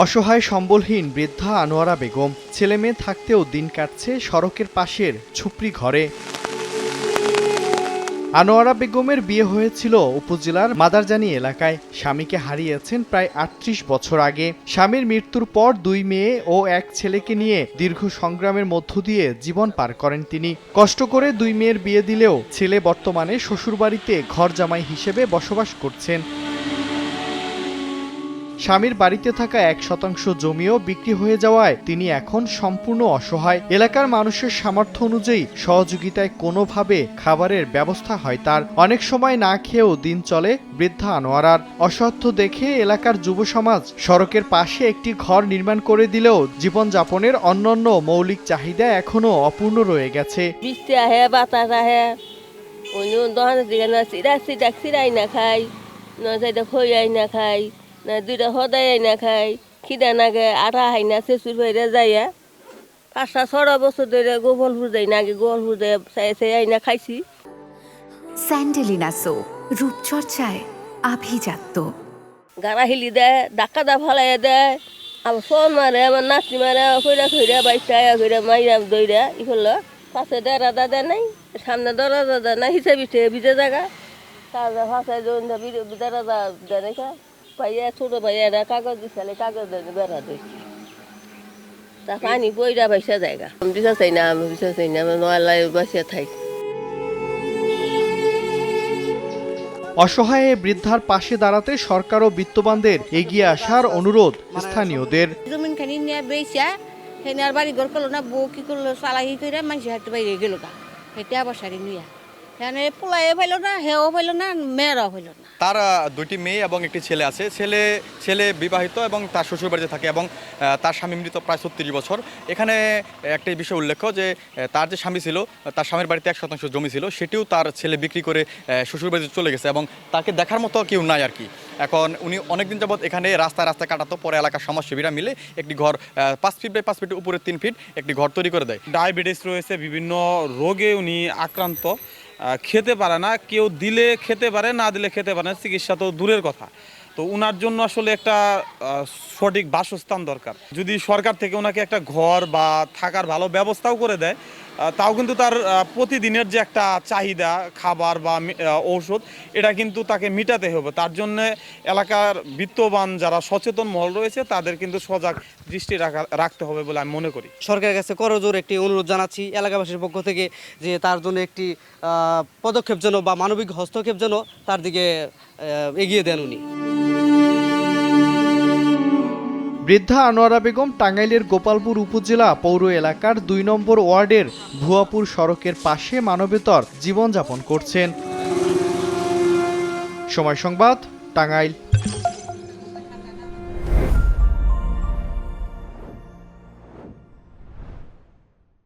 অসহায় সম্বলহীন বৃদ্ধা আনোয়ারা বেগম ছেলেমেয়ে থাকতেও দিন কাটছে সড়কের পাশের ঝুপড়ি ঘরে। আনোয়ারা বেগমের বিয়ে হয়েছিল উপজেলার মাদারজানি এলাকায়। স্বামীকে হারিয়েছেন প্রায় ৩৮ বছর আগে। স্বামীর মৃত্যুর পর ২ মেয়ে ও ১ ছেলেকে নিয়ে দীর্ঘ সংগ্রামের মধ্য দিয়ে জীবন পার করেন তিনি। কষ্ট করে ২ মেয়ের বিয়ে দিলেও ছেলে বর্তমানে শ্বশুরবাড়িতে ঘর জামাই হিসেবে বসবাস করছেন। স্বামীর বাড়িতে থাকা ১% জমিও বিক্রি হয়ে যাওয়ায় তিনি এখন সম্পূর্ণ অসহায়। এলাকার মানুষের সামর্থ্য অনুযায়ী সহযোগিতায় কোনোভাবে খাবারের ব্যবস্থা হয় তার। অনেক সময় না খেয়েও দিন চলে বৃদ্ধা আনোয়ারার। অসহায় দেখে এলাকার যুব সমাজ সড়কের পাশে একটি ঘর নির্মাণ করে দিলেও জীবনযাপনের অন্যান্য মৌলিক চাহিদা এখনো অপূর্ণ রয়ে গেছে। বৃষ্টি আহে, বাতাস আহে, অন্য দোকানের দিকে চিরাই না খাই, খই না খাই, না দুইটা সদাই আইনা খাই, খিদা নাগে আটা হাইনা চেঁচুর ফেরে যাইয়া ৫-৬ বছর ধরে গোপালপুর যাই না, আগে গোপালপুর চাই আইনা খাইছি। স্যান্ডেলিনা সো রূপচর্চায় আভিজাত্য। গাড়া হিলি দেয়, ডাক্কা দা ফালাইয়া দেয়, আবার ফোন মারে, আমার নাতি মারে, খৈরা খৈরা বাইশটা খৈরা মাইরাম দইরা ইফল পাশে দেড়া দাদা নাই, সামনে দরা দাদা না, হিসাব ভিজে জায়গা তার ফাঁসায় দেড়া দেখা ভাইয়া ছোট ভাইয়া কাগজ দিচ্ছিলে, কাগজ বেড়া দিচ্ছি তা পানি বইরা বাইসা জায়গা। আমি বিশ্বাস চাই না, আমি বিশ্বাস চাই না, আমি নয়ালায় বাসিয়া থাকি। অসহায় বৃদ্ধার পাশে দাঁড়াতে সরকার ও বিত্তবানদের এগিয়ে আসার অনুরোধ স্থানীয়দের। জমিন খানি নিয়ে বেচা সেনে আর বাড়ি ঘর করলো না, বউ কি করলো চালাকি করে মানুষ হাঁটতে বাইরে গেল গা, সেটা আবার সারি নিয়া এখানে পোলাইও পাইল না, হেও পাইল না, মেয়েরাও পাইল না। তার 2টি মেয়ে এবং একটি ছেলে আছে। ছেলে বিবাহিত এবং তার শ্বশুরবাড়িতে থাকে এবং তার স্বামী মৃত প্রায় 36 বছর। এখানে একটি বিষয় উল্লেখ্য যে তার যে স্বামী ছিল, তার স্বামীর বাড়িতে 1% জমি ছিল, সেটিও তার ছেলে বিক্রি করে শ্বশুরবাড়িতে চলে গেছে এবং তাকে দেখার মতো কেউ নাই আর কি। এখন উনি অনেকদিন যাবৎ এখানে রাস্তায় কাটাতো, পরে এলাকার সমাজসেবীরা মিলে একটি ঘর 5 ফিট বাই 5 ফিটের উপরে 3 ফিট একটি ঘর তৈরি করে দেয়। ডায়াবেটিস রয়েছে, বিভিন্ন রোগে উনি আক্রান্ত, খেতে পারে না, কেউ দিলে খেতে পারে, না দিলে খেতে পারে না, চিকিৎসা তো দূরের কথা। তো উনার জন্য আসলে একটা সঠিক বাসস্থান দরকার। যদি সরকার থেকে ওনাকে একটা ঘর বা থাকার ভালো ব্যবস্থাও করে দেয়, তাও কিন্তু তার প্রতিদিনের যে একটা চাহিদা খাবার বা ঔষধ, এটা কিন্তু তাকে মিটাতে হবে। তার জন্য এলাকার বিত্তবান যারা সচেতন মহল রয়েছে তাদের কিন্তু সজাগ দৃষ্টি রাখতে হবে বলে আমি মনে করি। সরকারের কাছে করজোর একটি অনুরোধ জানাচ্ছি এলাকাবাসীর পক্ষ থেকে যে তার জন্য একটি পদক্ষেপ যেন বা মানবিক হস্তক্ষেপ যেন তার দিকে এগিয়ে দেন উনি। বৃদ্ধা আনোয়ারা বেগম টাঙ্গাইলের গোপালপুর উপজেলা পৌর এলাকার ২ নম্বর ওয়ার্ডের ভুয়াপুর সড়কের পাশে মানবেতর জীবনযাপন করছেন। সময় সংবাদ, টাঙ্গাইল।